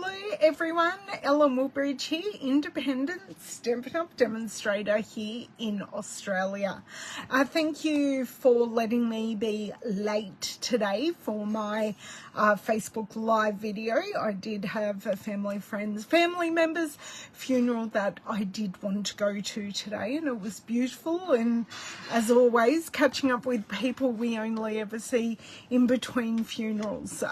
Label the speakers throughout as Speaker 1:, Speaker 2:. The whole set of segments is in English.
Speaker 1: Hello everyone, Ellen Woodbridge here, independent Stampin' Up demonstrator here in Australia. Thank you for letting me be late today for my Facebook live video. I did have a family members funeral that I did want to go to today, and it was beautiful, and as always catching up with people we only ever see in between funerals.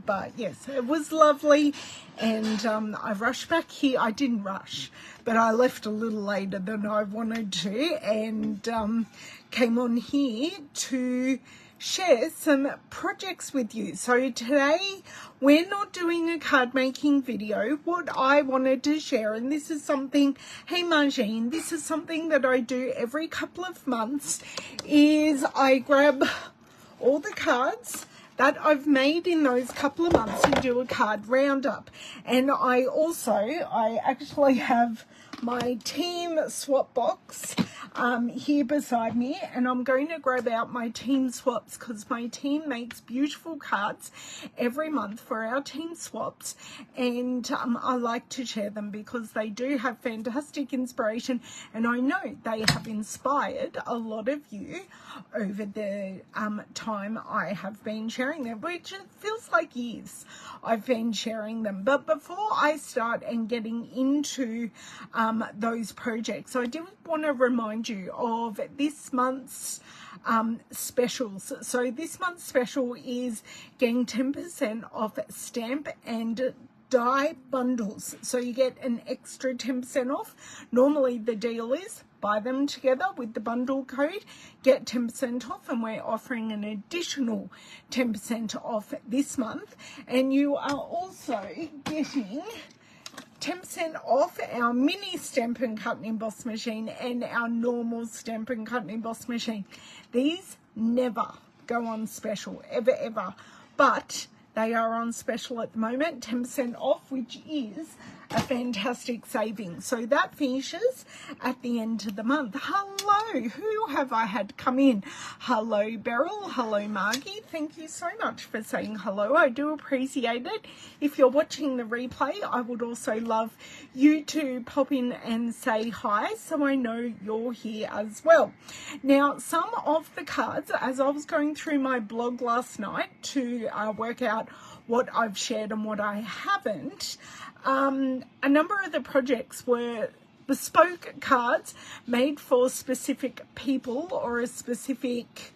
Speaker 1: But yes, it was lovely. And I rushed back here. I didn't rush, but I left a little later than I wanted to, and came on here to share some projects with you. So today we're not doing a card making video. What I wanted to share, and this is something, hey Margine, this is something that I do every couple of months, is I grab all the cards that I've made in those couple of months and do a card roundup. And I actually have my team swap box here beside me, and I'm going to grab out my team swaps because my team makes beautiful cards every month for our team swaps, and I like to share them because they do have fantastic inspiration, and I know they have inspired a lot of you over the time I have been sharing them, which it feels like years I've been sharing them. But before I start and getting into those projects, I do want to remind you of this month's specials. So this month's special is getting 10% off stamp and die bundles, so you get an extra 10% off. Normally the deal is buy them together with the bundle code, get 10% off, and we're offering an additional 10% off this month. And you are also getting 10% off our mini Stampin' Cut and Emboss machine and our normal Stampin' Cut and Emboss machine. These never go on special, ever, but they are on special at the moment, 10% off, which is a fantastic saving. So that finishes at the end of the month. Hello, who have I had come in? Hello, Beryl. Hello, Margie. Thank you so much for saying hello. I do appreciate it. If you're watching the replay, I would also love you to pop in and say hi so I know you're here as well. Now, some of the cards, as I was going through my blog last night to work out what I've shared and what I haven't, a number of the projects were bespoke cards made for specific people or a specific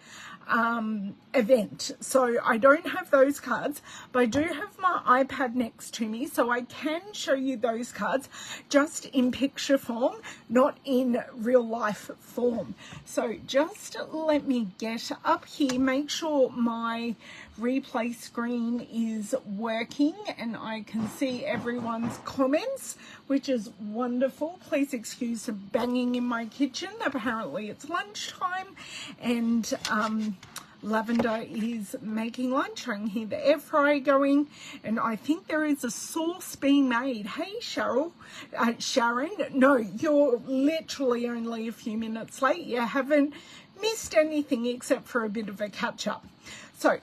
Speaker 1: event. So I don't have those cards, but I do have my iPad next to me, so I can show you those cards just in picture form, not in real life form. So just let me get up here, make sure my replay screen is working and I can see everyone's comments, which is wonderful. Please excuse the banging in my kitchen. Apparently it's lunchtime, and Lavender is making lunch. I can hear the air fryer going, and I think there is a sauce being made. Hey Cheryl, Sharon, no, you're literally only a few minutes late. You haven't missed anything except for a bit of a catch up. So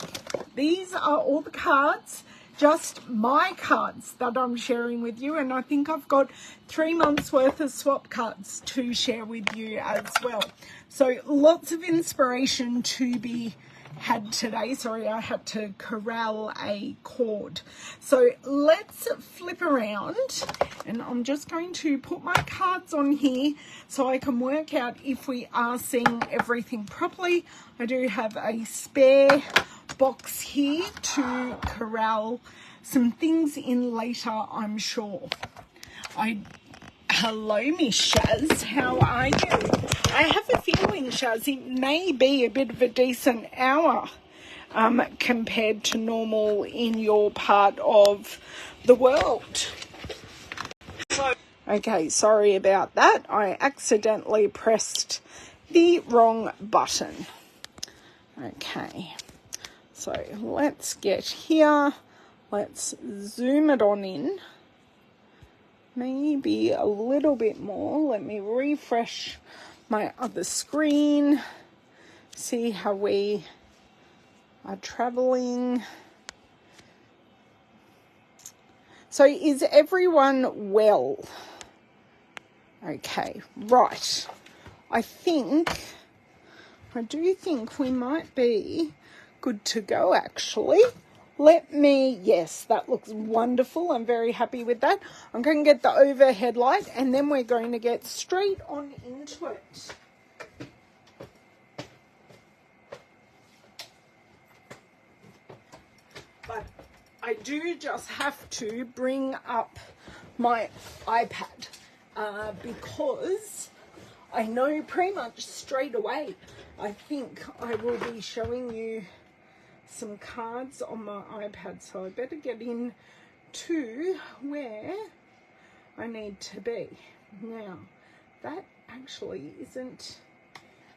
Speaker 1: these are all the cards, just my cards that I'm sharing with you, and I think I've got 3 months worth of swap cards to share with you as well. So lots of inspiration to be had today. Sorry, I had to corral a cord. So let's flip around, and I'm just going to put my cards on here so I can work out if we are seeing everything properly. I do have a spare box here to corral some things in later, I'm sure. Hello, Miss Shaz, how are you? I have a feeling, Shaz, it may be a bit of a decent hour compared to normal in your part of the world. Okay, sorry about that. I accidentally pressed the wrong button. Okay, so let's get here. Let's zoom it on in. Maybe a little bit more. Let me refresh my other screen. See how we are traveling. So is everyone well? Okay, right. I do think we might be good to go, actually. Yes, that looks wonderful. I'm very happy with that. I'm going to get the overhead light, and then we're going to get straight on into it. But I do just have to bring up my iPad because I know pretty much straight away I think I will be showing you some cards on my iPad, so I better get in to where I need to be. Now, that actually isn't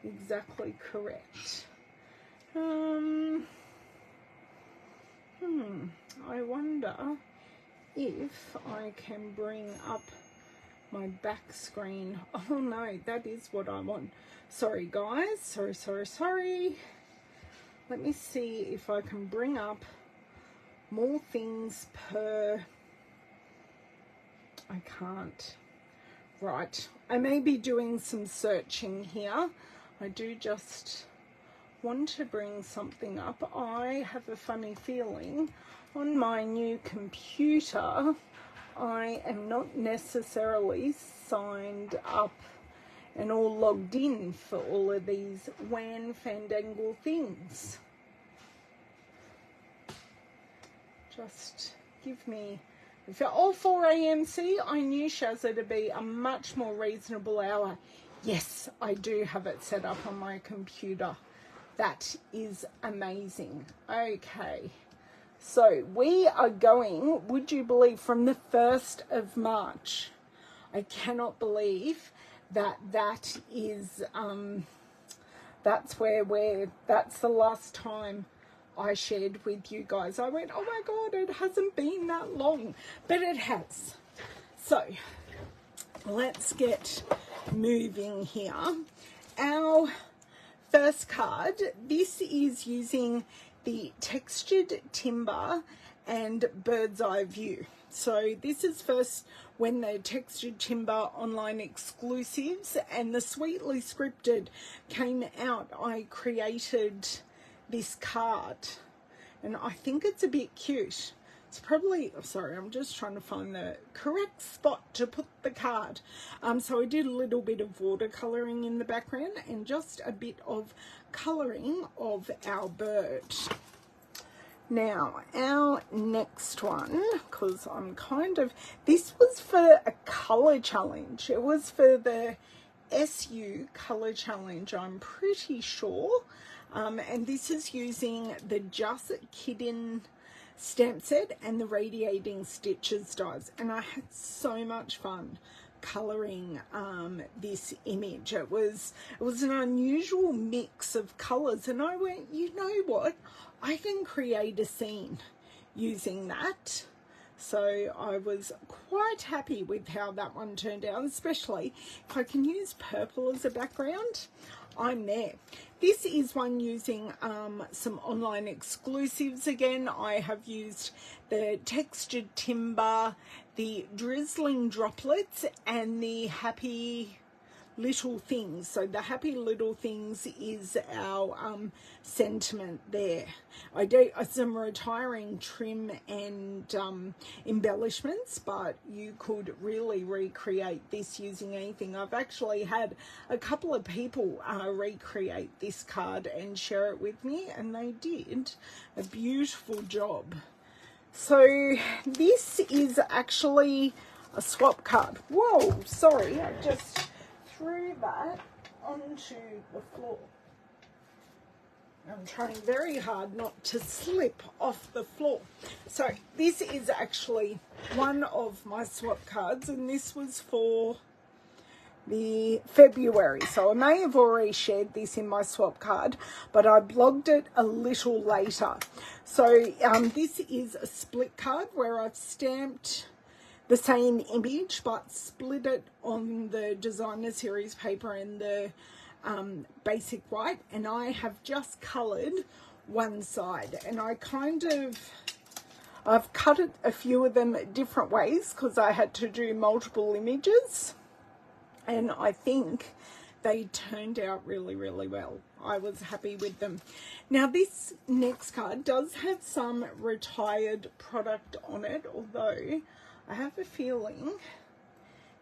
Speaker 1: exactly correct. I wonder if I can bring up my back screen. Oh no, that is what I want. Sorry guys, sorry. Let me see if I can bring up more things per... I can't. Right, I may be doing some searching here. I do just want to bring something up. I have a funny feeling on my new computer I am not necessarily signed up and all logged in for all of these WAN fandangle things. Just give me... Oh, 4 a.m. See, I knew Shazza to be a much more reasonable hour. Yes, I do have it set up on my computer. That is amazing. Okay, so we are going, would you believe, from the 1st of March. I cannot believe that is, that's the last time I shared with you guys. I went, oh my God, it hasn't been that long, but it has. So let's get moving here. Our first card, this is using the Textured Timber and Bird's Eye View. So this is first when the Textured Timber online exclusives and the Sweetly Scripted came out. I created this card and I think it's a bit cute. It's probably, sorry, I'm just trying to find the correct spot to put the card. So I did a little bit of watercolouring in the background and just a bit of colouring of our bird. Now, our next one, because I'm this was for a colour challenge. It was for the SU colour challenge, I'm pretty sure. And this is using the Just Kiddin' stamp set and the Radiating Stitches dies. And I had so much fun colouring this image. It was an unusual mix of colours, and I went, you know what, I can create a scene using that. So I was quite happy with how that one turned out, especially if I can use purple as a background. I'm there. This is one using some online exclusives again. I have used the Textured Timber, the Drizzling Droplets, and the Happy Little Things. So the Happy Little Things is our sentiment there. I do some retiring trim and embellishments, but you could really recreate this using anything. I've actually had a couple of people recreate this card and share it with me, and they did a beautiful job. So this is actually a swap card. Whoa, sorry, I just threw that onto the floor. I'm trying very hard not to slip off the floor. So this is actually one of my swap cards, and this was for the February. So I may have already shared this in my swap card, but I blogged it a little later. So this is a split card where I've stamped the same image but split it on the designer series paper and the basic white, and I have just coloured one side, and I I've cut it a few of them different ways because I had to do multiple images, and I think they turned out really, really well. I was happy with them. Now this next card does have some retired product on it, although I have a feeling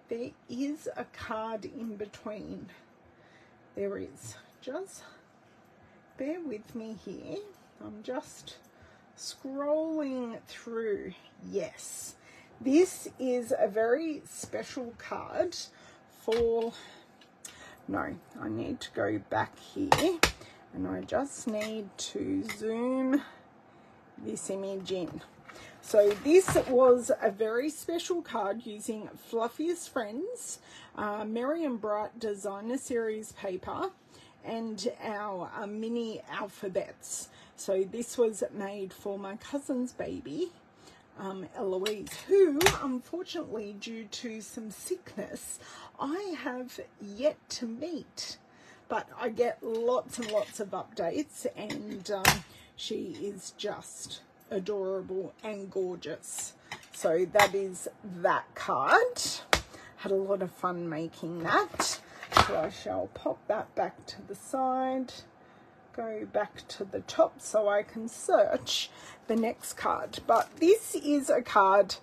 Speaker 1: there is a card in between. There is. Just bear with me here. I'm just scrolling through. Yes, this is a very special card for... No, I need to go back here, and I just need to zoom this image in. So this was a very special card using Fluffiest Friends, Merry and Bright Designer Series paper, and our mini alphabets. So this was made for my cousin's baby, Eloise, who unfortunately, due to some sickness, I have yet to meet, but I get lots and lots of updates, and she is just adorable and gorgeous. So that is that card. Had a lot of fun making that. So I shall pop that back to the side, go back to the top so I can search the next card. But this is a card,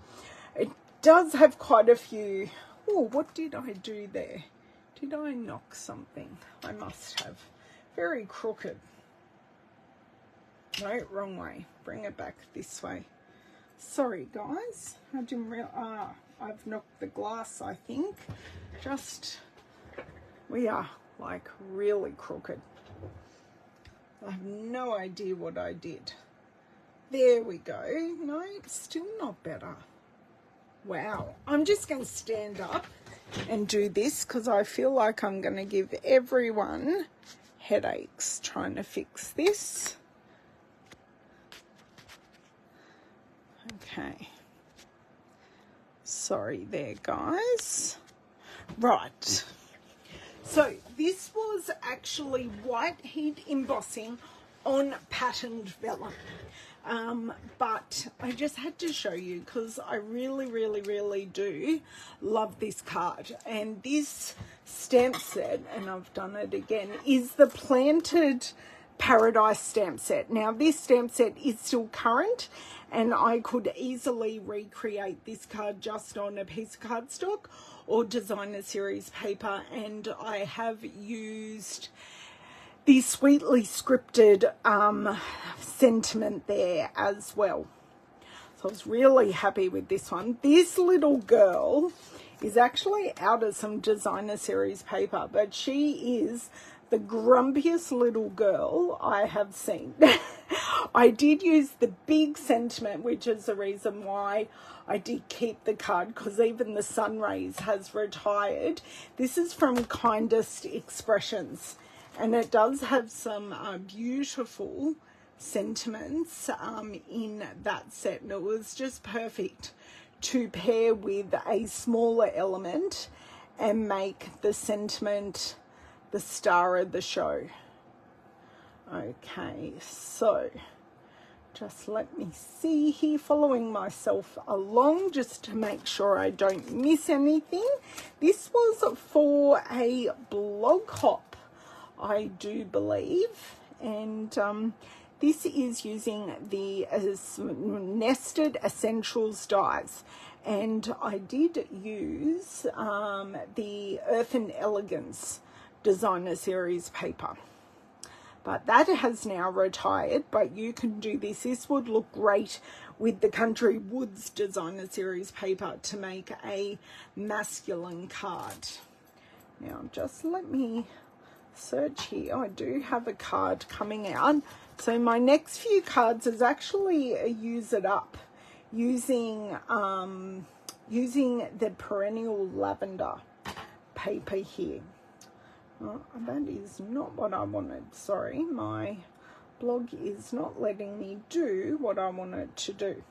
Speaker 1: it does have quite a few... Oh, what did I do there? Did I knock something? I must have. Very crooked. No, wrong way. Bring it back this way. Sorry, guys. I didn't realize... I've knocked the glass, I think. Just... We are, like, really crooked. I have no idea what I did. There we go. No, still not better. Wow. I'm just going to stand up and do this because I feel like I'm going to give everyone headaches trying to fix this. Okay. Sorry there, guys. Right. So this was actually white heat embossing on patterned vellum. But I just had to show you because I really, really, really do love this card. And this stamp set, and I've done it again, is the Planted Paradise stamp set. Now this stamp set is still current, and I could easily recreate this card just on a piece of cardstock or designer series paper, and I have used the sweetly scripted sentiment there as well. So I was really happy with this one. This little girl is actually out of some designer series paper, but she is the grumpiest little girl I have seen. I did use the big sentiment, which is the reason why I did keep the card, because even the sun rays has retired. This is from Kindest Expressions, and it does have some beautiful sentiments in that set, and it was just perfect to pair with a smaller element and make the sentiment the star of the show. Okay, so just let me see here, following myself along just to make sure I don't miss anything. This was for a blog hop, I do believe, and this is using the Nested Essentials dies, and I did use the Earth and Elegance designer series paper, but that has now retired. But you can do this. This would look great with the Country Woods designer series paper to make a masculine card. Now just let me search here. I do have a card coming out, so my next few cards is actually a use it up using the Perennial Lavender paper here. Oh, that is not what I wanted. Sorry, my blog is not letting me do what I wanted to do.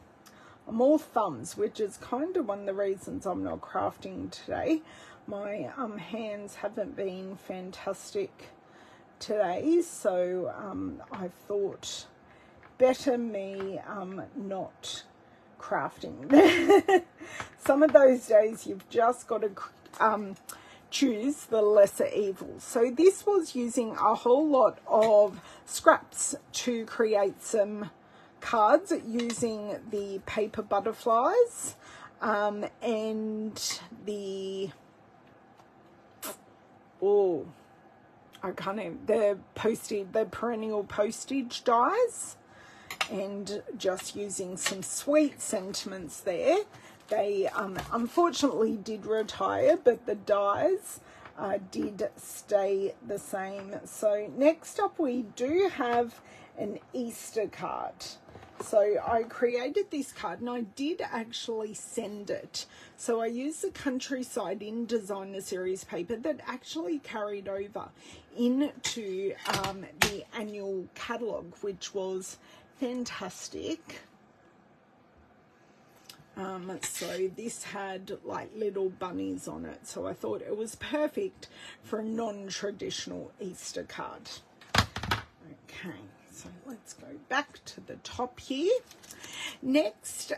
Speaker 1: I'm all thumbs, which is kind of one of the reasons I'm not crafting today. My hands haven't been fantastic today, so I thought better me not crafting. Some of those days you've just got to choose the lesser evil. So this was using a whole lot of scraps to create some cards using the paper butterflies and the the perennial postage dies, and just using some sweet sentiments there. They unfortunately did retire, but the dies did stay the same. So next up we do have an Easter card. So I created this card and I did actually send it. So I used the Countryside in Designer Series paper that actually carried over into the annual catalogue, which was fantastic. So this had like little bunnies on it, so I thought it was perfect for a non-traditional Easter card. Okay, so let's go back to the top here. Next,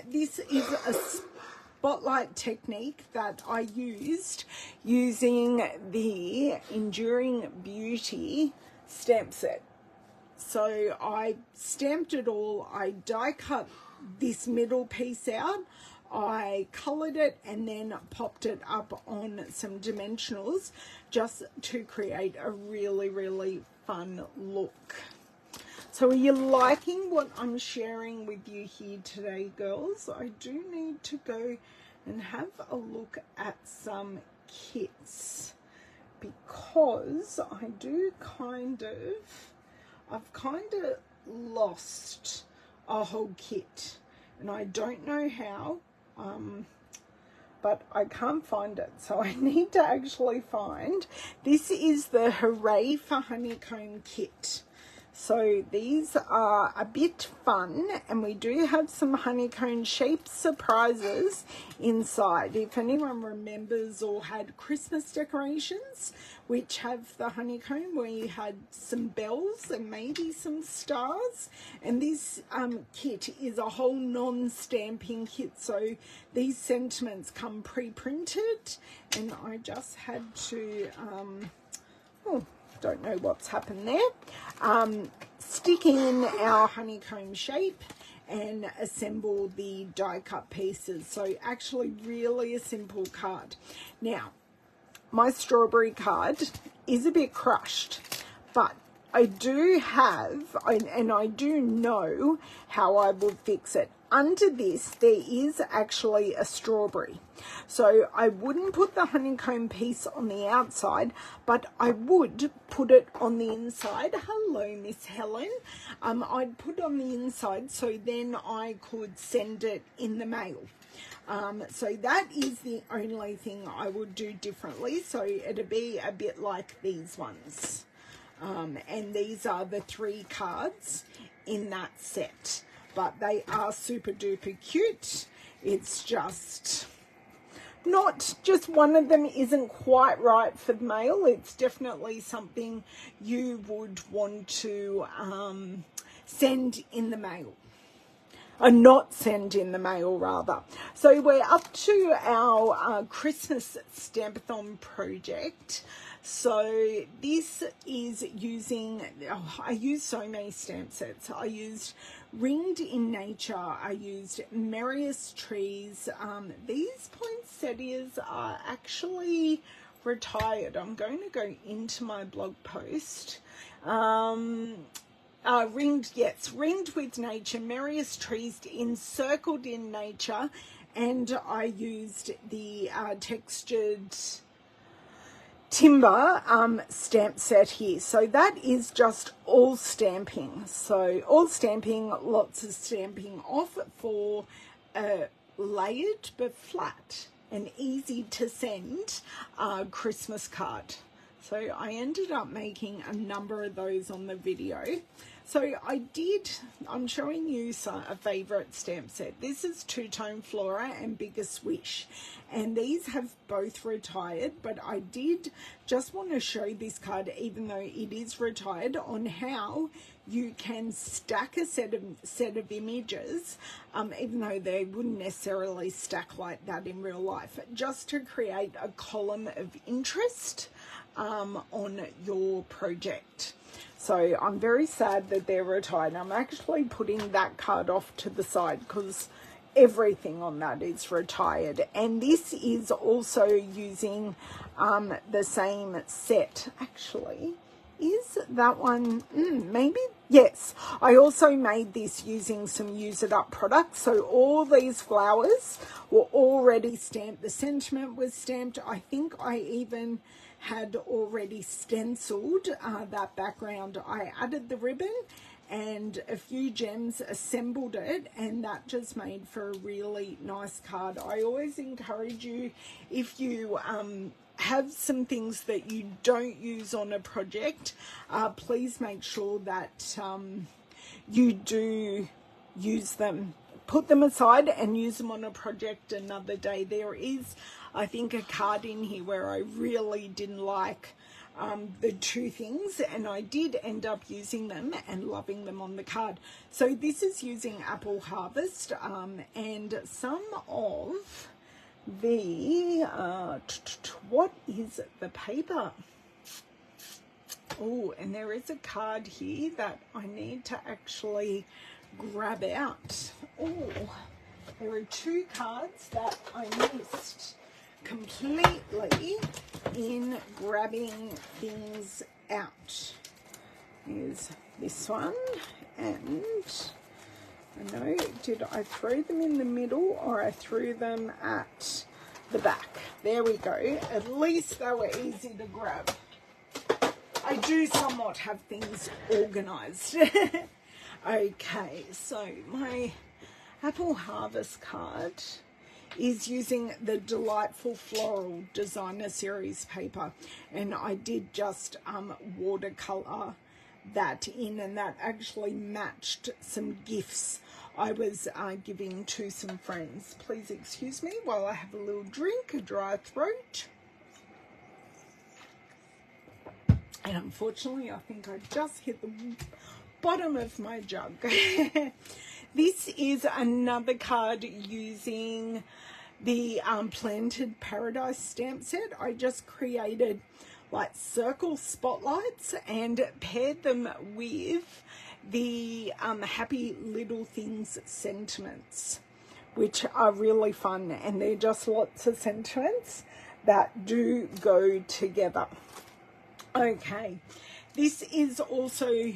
Speaker 1: this is a spotlight technique that I used using the Enduring Beauty stamp set. So I stamped it all, I die cut this middle piece out, I coloured it and then popped it up on some dimensionals just to create a really, really fun look. So are you liking what I'm sharing with you here today, girls? I do need to go and have a look at some kits because I've kind of lost a whole kit and I don't know how, but I can't find it, so I need to actually find. This is the Hooray for Honeycomb kit. So these are a bit fun, and we do have some honeycomb shaped surprises inside. If anyone remembers or had Christmas decorations which have the honeycomb, we had some bells and maybe some stars, and this kit is a whole non-stamping kit, so these sentiments come pre-printed, and I just had to don't know what's happened there. Stick in our honeycomb shape and assemble the die cut pieces. So actually really a simple card. Now, my strawberry card is a bit crushed, but I do have, and I do know how I will fix it. Under this, there is actually a strawberry. So I wouldn't put the honeycomb piece on the outside, but I would put it on the inside. Hello, Miss Helen. I'd put it on the inside so then I could send it in the mail. So that is the only thing I would do differently. So it'd be a bit like these ones. And these are the 3 cards in that set. But they are super duper cute. It's just not just one of them isn't quite right for the mail. It's definitely something you would want to send in the mail. Not send in the mail, rather. So we're up to our Christmas Stampathon project. So this is using, I used so many stamp sets. I used Ringed in Nature. I used Merriest Trees. These poinsettias are actually retired. I'm going to go into my blog post. Ringed with Nature, Merriest Trees, Encircled in Nature, and I used the textured timber stamp set here. So that is just all stamping. So all stamping, lots of stamping off for a layered but flat and easy to send Christmas card. So I ended up making a number of those on the video. So I'm showing you a favourite stamp set. This is Two Tone Flora and Biggest Wish. And these have both retired, but I did just want to show this card, even though it is retired, on how you can stack a set of images, even though they wouldn't necessarily stack like that in real life, just to create a column of interest on your project. So I'm very sad that they're retired. I'm actually putting that card off to the side because everything on that is retired. And this is also using the same set. Actually, is that one? Maybe. Yes. I also made this using some Use It Up products. So all these flowers were already stamped. The sentiment was stamped. I think I even had already stenciled that background. I added the ribbon and a few gems, assembled it, and that just made for a really nice card. I always encourage you, if you have some things that you don't use on a project, please make sure that you do use them. Put them aside and use them on a project another day. There is, I think, a card in here where I really didn't like the two things, and I did end up using them and loving them on the card. So this is using Apple Harvest and some of the, what is the paper? Oh, and there is a card here that I need to actually grab out. Oh, there are two cards that I missed completely in grabbing things out. Here's this one, and I know, did I throw them in the middle or I threw them at the back? There we go. At least they were easy to grab. I do somewhat have things organized. Okay, so my Apple Harvest card is using the Delightful Floral Designer Series paper, and I did just watercolor that in, and that actually matched some gifts I was giving to some friends. Please excuse me while I have a little drink, a dry throat. And unfortunately, I think I just hit the bottom of my jug. This is another card using the Planted Paradise stamp set. I just created like circle spotlights and paired them with the Happy Little Things sentiments, which are really fun, and they're just lots of sentiments that do go together. Okay, this is also,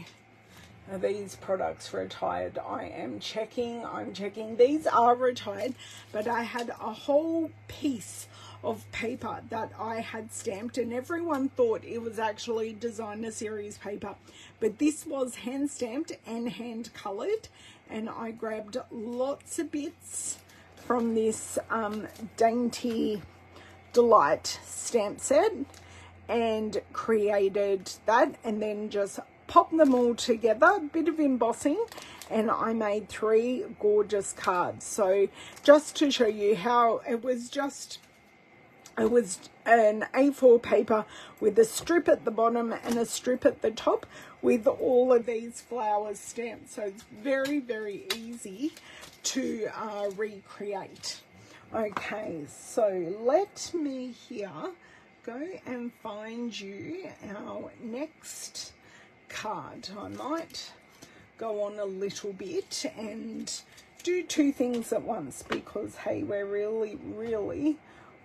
Speaker 1: are these products retired? I'm checking. These are retired, but I had a whole piece of paper that I had stamped, and everyone thought it was actually Designer Series paper, but this was hand stamped and hand colored, and I grabbed lots of bits from this Dainty Delight stamp set and created that, and then just popped them all together, a bit of embossing, and I made 3 gorgeous cards. So just to show you how it was an A4 paper with a strip at the bottom and a strip at the top with all of these flowers stamped. So it's very, very easy to recreate. Okay, so let me here go and find you our next card. I might go on a little bit and do 2 things at once because, hey, we're really, really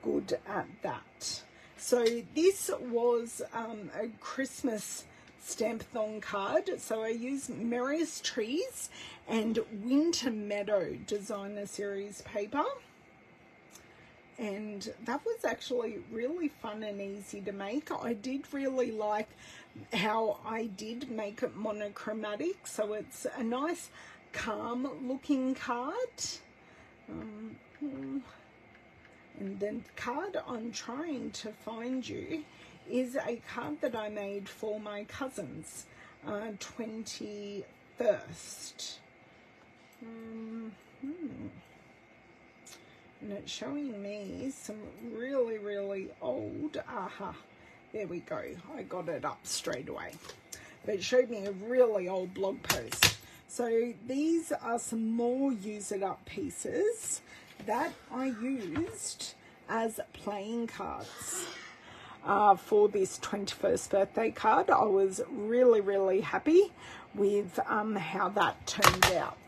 Speaker 1: good at that. So this was a Christmas Stampathon card. So I used Merriest Trees and Winter Meadow Designer Series paper, and that was actually really fun and easy to make. I did really like how I did make it monochromatic, so it's a nice calm looking card. And then the card I'm trying to find you is a card that I made for my cousin's 21st. And it's showing me some really, really old, there we go, I got it up straight away. But it showed me a really old blog post. So these are some more use it up pieces that I used as playing cards for this 21st birthday card. I was really, really happy with how that turned out.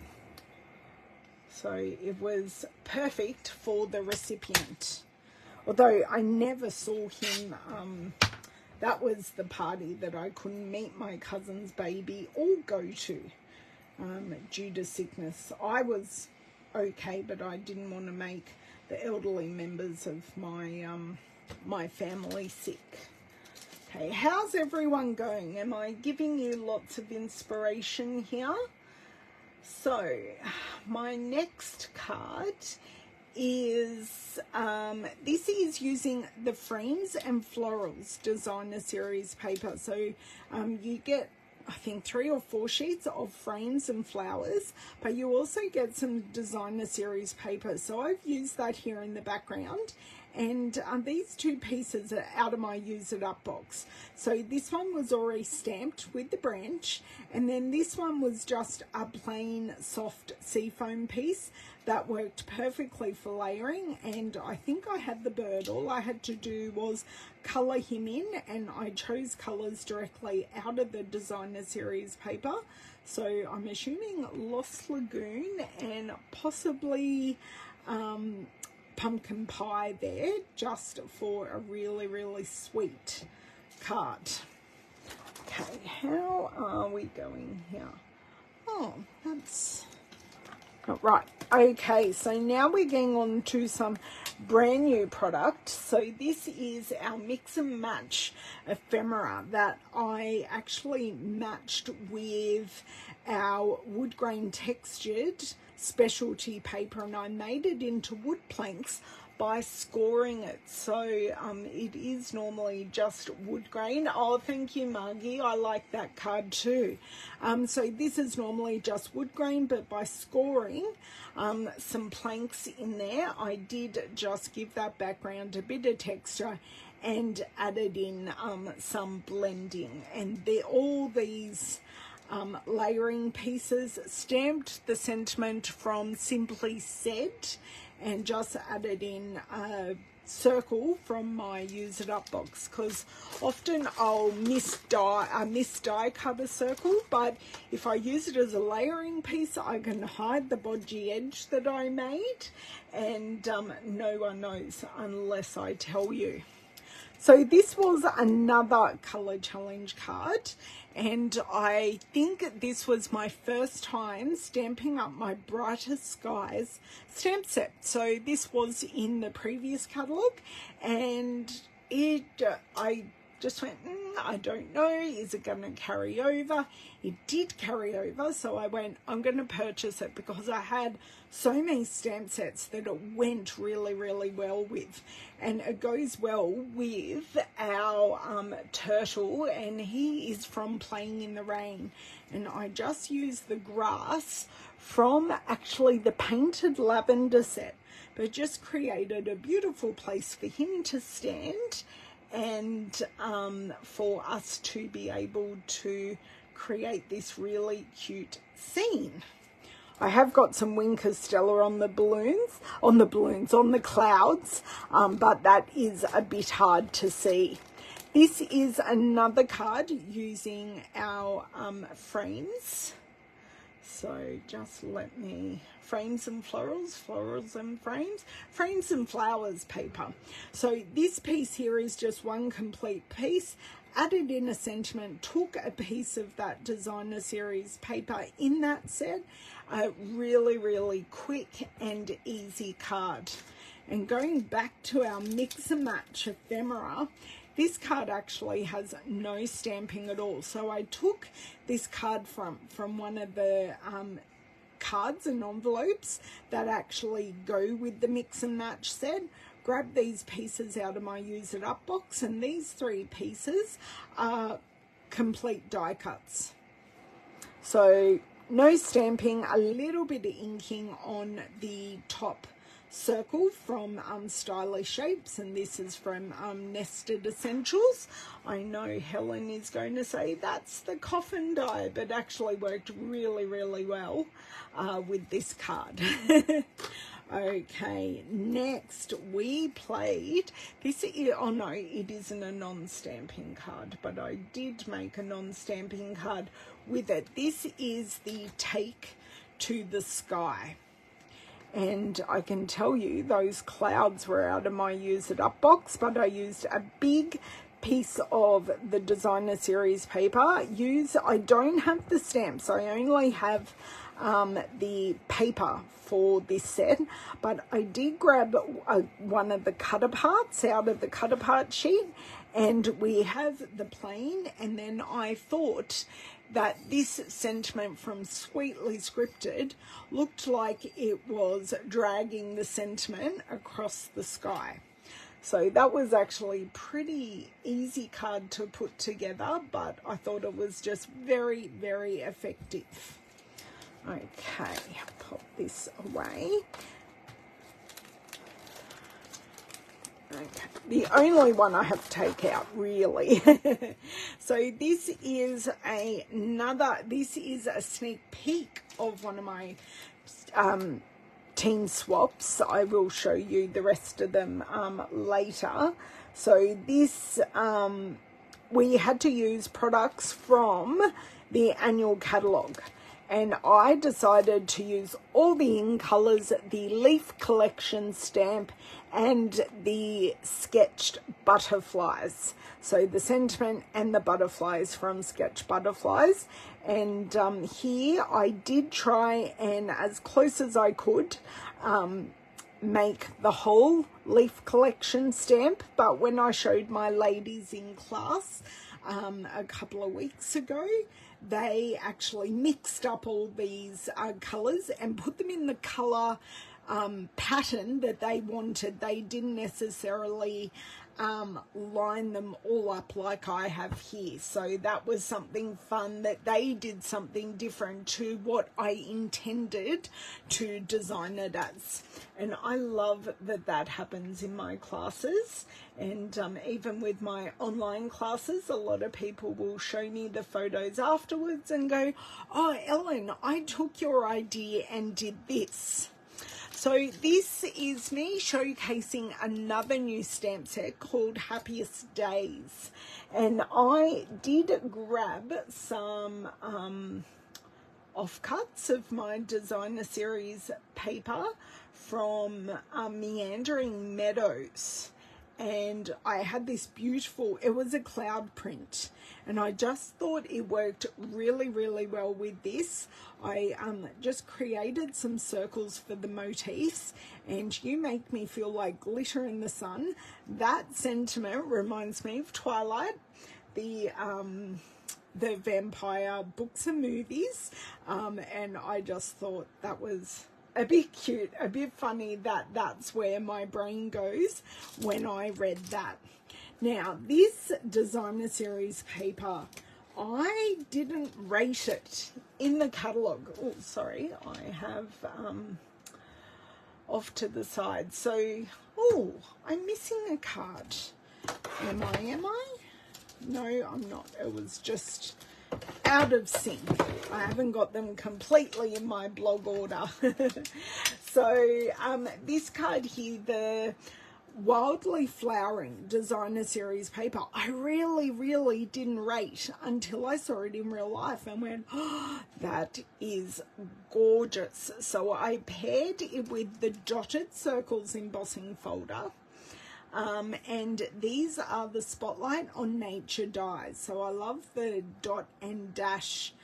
Speaker 1: So it was perfect for the recipient. Although I never saw him, that was the party that I couldn't meet my cousin's baby or go to due to sickness. I was okay, but I didn't want to make the elderly members of my my family sick. Okay, how's everyone going? Am I giving you lots of inspiration here? So my next card is, this is using the Frames and Florals Designer Series paper. So you get, I think, 3 or 4 sheets of frames and flowers, but you also get some Designer Series paper. So I've used that here in the background. And these 2 pieces are out of my Use It Up box. So this one was already stamped with the branch, and then this one was just a plain soft seafoam piece that worked perfectly for layering. And I think I had the bird. All I had to do was colour him in, and I chose colours directly out of the Designer Series paper. So I'm assuming Lost Lagoon and possibly pumpkin pie there, just for a really, really sweet card. Okay, how are we going here? Oh, that's not right. Okay, so now we're getting on to some brand new product. So this is our mix and match ephemera that I actually matched with our wood grain textured specialty paper, and I made it into wood planks by scoring it. So it is normally just wood grain. Oh, thank you, Margie, I like that card too. So this is normally just wood grain, but by scoring some planks in there, I did just give that background a bit of texture and added in some blending. And all these layering pieces stamped the sentiment from Simply Said and just added in a circle from my Use It Up box, because often I'll miss die cut a circle, but if I use it as a layering piece, I can hide the bodgy edge that I made, and no one knows unless I tell you. So this was another colour challenge card, and I think this was my first time stamping up my Brightest Skies stamp set. So this was in the previous catalogue, and I just went, I don't know, is it going to carry over? It did carry over, so I went, I'm going to purchase it because I had so many stamp sets that it went really, really well with. And it goes well with our turtle, and he is from Playing in the Rain. And I just used the grass from actually the Painted Lavender set, but just created a beautiful place for him to stand, and for us to be able to create this really cute scene. I have got some Winker Stella on the clouds, but that is a bit hard to see. This is another card using our frames. So just let me, frames and florals, florals and frames, frames and flowers paper. So this piece here is just one complete piece, added in a sentiment, took a piece of that Designer Series paper in that set. A really, really quick and easy card. And going back to our mix and match ephemera, this card actually has no stamping at all. So I took this card from one of the cards and envelopes that actually go with the mix and match set, grabbed these pieces out of my use it up box, and these 3 pieces are complete die cuts. So no stamping, a little bit of inking on the top circle from Stylish Shapes, and this is from Nested Essentials. I know Helen is going to say that's the coffin die, but actually worked really, really well with this card. Okay, next we played, this is, oh no, it isn't a non-stamping card, but I did make a non-stamping card with it. This is the Take to the Sky. And I can tell you those clouds were out of my use it up box, but I used a big piece of the Designer Series paper. I don't have the stamps, I only have the paper for this set, but I did grab one of the cut aparts out of the cut apart sheet, and we have the plain, and then I thought that this sentiment from Sweetly Scripted looked like it was dragging the sentiment across the sky. So that was actually pretty easy card to put together, but I thought it was just very, very effective. Okay, pop this away. Okay, the only one I have to take out, really. So this is a sneak peek of one of my team swaps. I will show you the rest of them later. So this, we had to use products from the annual catalogue, and I decided to use all the in colours, the Leaf Collection stamp, and the sketched butterflies. So the sentiment and the butterflies from Sketch Butterflies. And here I did try, and as close as I could, make the whole Leaf Collection stamp. But when I showed my ladies in class a couple of weeks ago, they actually mixed up all these colours and put them in the colour pattern that they wanted. They didn't necessarily line them all up like I have here. So that was something fun, that they did something different to what I intended to design it as. And I love that that happens in my classes. And even with my online classes, a lot of people will show me the photos afterwards and go, "Oh, Ellen, I took your idea and did this." So this is me showcasing another new stamp set called Happiest Days. And I did grab some offcuts of my Designer Series paper from Meandering Meadows. And I had this beautiful, it was a cloud print, and I just thought it worked really, really well with this. I just created some circles for the motifs, and You Make Me Feel Like Glitter in the Sun. That sentiment reminds me of Twilight, the vampire books and movies, and I just thought that was a bit cute, a bit funny that that's where my brain goes when I read that. Now, this Designer Series paper, I didn't rate it in the catalogue. Oh, sorry, I have off to the side. So, oh, I'm missing a card. Am I? No, I'm not. It was just out of sync. I haven't got them completely in my blog order. So this card here, the Wildly Flowering Designer Series paper, I really didn't rate until I saw it in real life and went, oh, that is gorgeous. So I paired it with the Dotted Circles embossing folder. And these are the Spotlight on Nature dies. So I love the dot and dash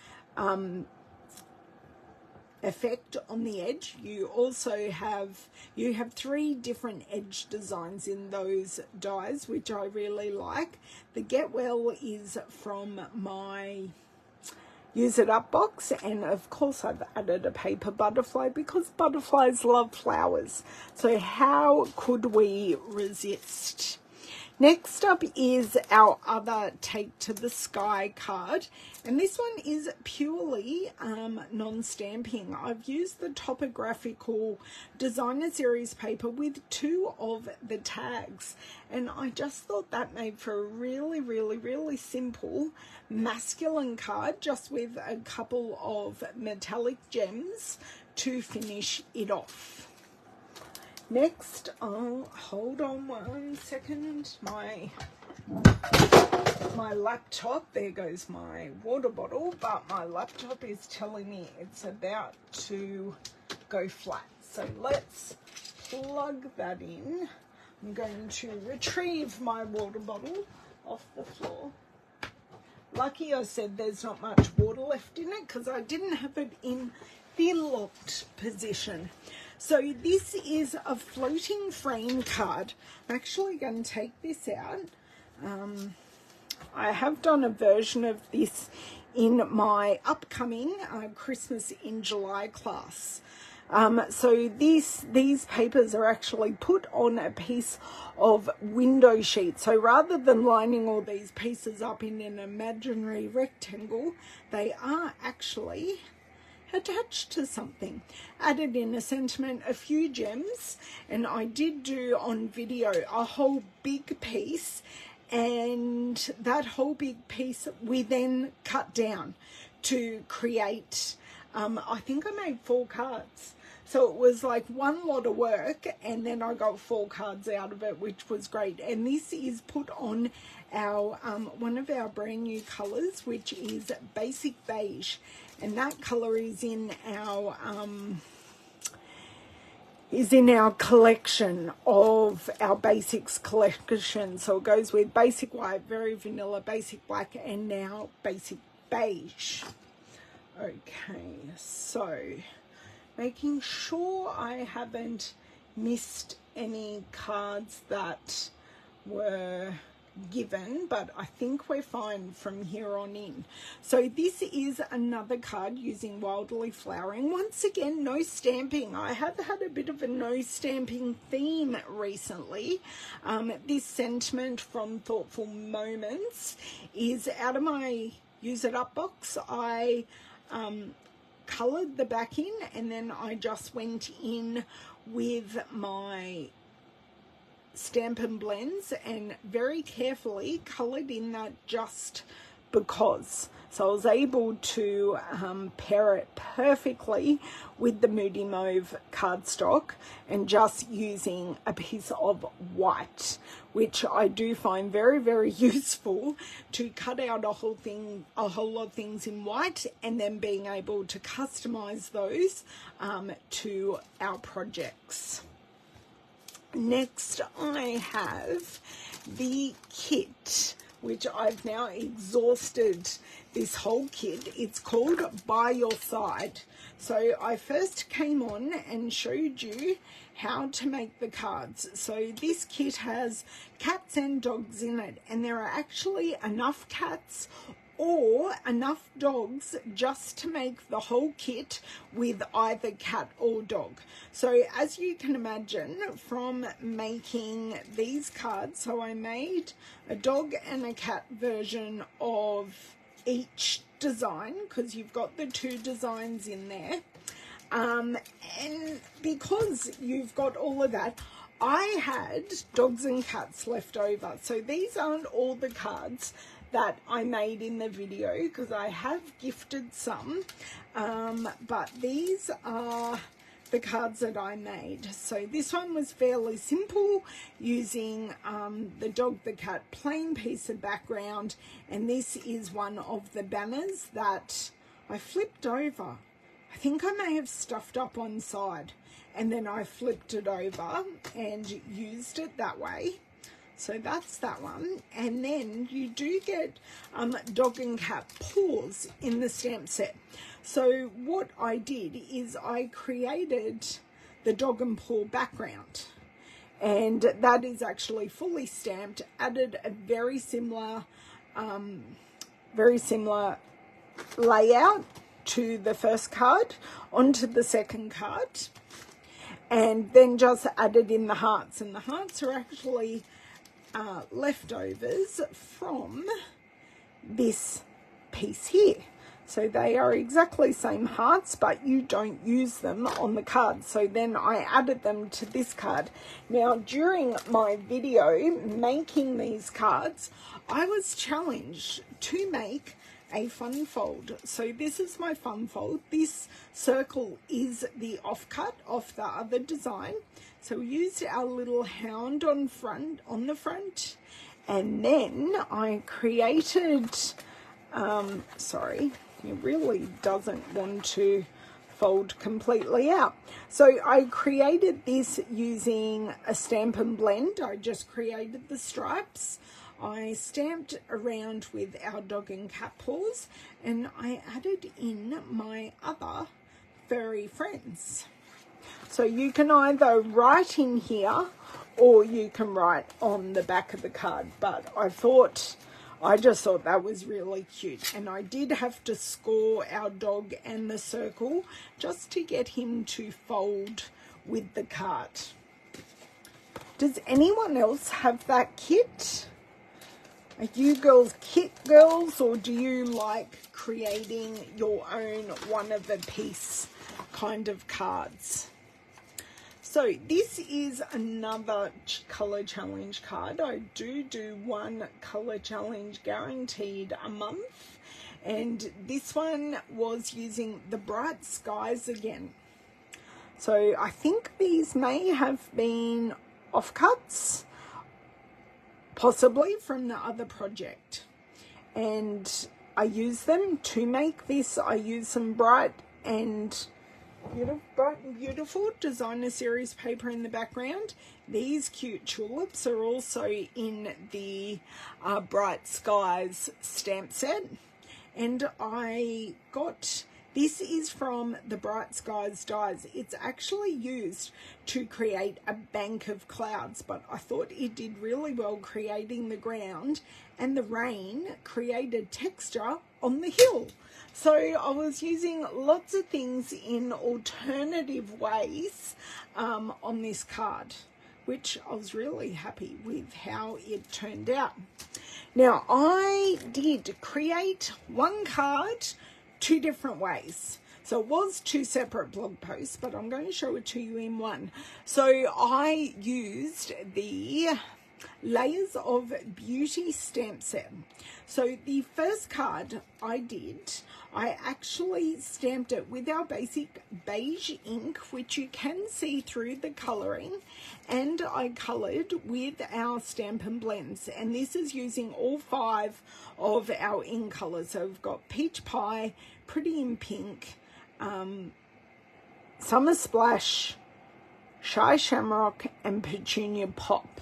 Speaker 1: effect on the edge. You also have 3 different edge designs in those dies, which I really like. The Get Well is from my use it up box, and of course I've added a paper butterfly because butterflies love flowers. So how could we resist? Next up is our other Take to the Sky card, and this one is purely non-stamping. I've used the topographical designer series paper with 2 of the tags, and I just thought that made for a really simple masculine card, just with a couple of metallic gems to finish it off. Next, hold on one second, my laptop, there goes my water bottle, but my laptop is telling me it's about to go flat. So let's plug that in. I'm going to retrieve my water bottle off the floor. Lucky I said there's not much water left in it because I didn't have it in the locked position. So this is a floating frame card. I'm actually going to take this out. I have done a version of this in my upcoming Christmas in July class. So these papers are actually put on a piece of window sheet. So rather than lining all these pieces up in an imaginary rectangle, they are actually attached to something. Added in a sentiment, a few gems, and I did do on video a whole big piece, and that whole big piece we then cut down to create, I think I made 4 cards. So it was like one lot of work, and then I got 4 cards out of it, which was great. And this is put on our one of our brand new colors, which is basic beige, and that color is in our collection of our basics collection. So it goes with basic white, very vanilla, basic black, and now basic beige. Okay, so making sure I haven't missed any cards that were given, but I think we're fine from here on in. So this is another card using Wildly Flowering. Once again, no stamping. I have had a bit of a no stamping theme recently. This sentiment from Thoughtful Moments is out of my Use It Up box. I colored the back in, and then I just went in with my Stampin' blends and very carefully colored in that just because. So I was able to pair it perfectly with the Moody Mauve cardstock, and just using a piece of white, which I do find very useful to cut out a whole lot of things in white, and then being able to customize those to our projects. Next, I have the kit, which I've now exhausted this whole kit. It's called By Your Side. So I first came on and showed you how to make the cards. So this kit has cats and dogs in it, and there are actually enough cats or enough dogs just to make the whole kit with either cat or dog. So as you can imagine from making these cards, so I made a dog and a cat version of each design, because you've got the 2 designs in there, and because you've got all of that, I had dogs and cats left over. So these aren't all the cards that I made in the video, because I have gifted some, but these are the cards that I made. So this one was fairly simple, using the dog, the cat, plain piece of background, and this is one of the banners that I flipped over. I think I may have stuffed up one side, and then I flipped it over and used it that way. So that's that one. And then you do get dog and cat paws in the stamp set. So what I did is I created the dog and paw background, and that is actually fully stamped. Added a very similar layout to the first card onto the second card, and then just added in the hearts, and the hearts are actually leftovers from this piece here. So they are exactly same hearts, but you don't use them on the card. So then I added them to this card. Now, during my video making these cards, I was challenged to make a fun fold. So this is my fun fold. This circle is the offcut of the other design. So we used our little hound on the front, and then I created, sorry, it really doesn't want to fold completely out. So I created this using a Stampin' blend. I just created the stripes. I stamped around with our dog and cat paws, and I added in my other furry friends. So you can either write in here or you can write on the back of the card, but I just thought that was really cute. And I did have to score our dog and the circle just to get him to fold with the card. Does anyone else have that kit? Are you girls kit girls, or do you like creating your own one-of-a-piece kind of cards? So this is another color challenge card. I do one color challenge guaranteed a month, and this one was using the Bright Skies again. So I think these may have been offcuts, possibly from the other project, and I use them to make this. I use some bright and beautiful designer series paper in the background. These cute tulips are also in the Bright Skies stamp set, and I got, this is from the Bright Skies dies. It's actually used to create a bank of clouds, but I thought it did really well creating the ground, and the rain created texture on the hill. So I was using lots of things in alternative ways on this card, which I was really happy with how it turned out. Now, I did create one card 2 different ways. So it was 2 separate blog posts, but I'm going to show it to you in one. So I used the Layers of Beauty stamp set. So the first card I actually stamped it with our basic beige ink, which you can see through the colouring, and I coloured with our Stampin' blends, and this is using all 5 of our ink colours. So we've got Peach Pie, Pretty in Pink, Summer Splash, Shy Shamrock, and Petunia Pop.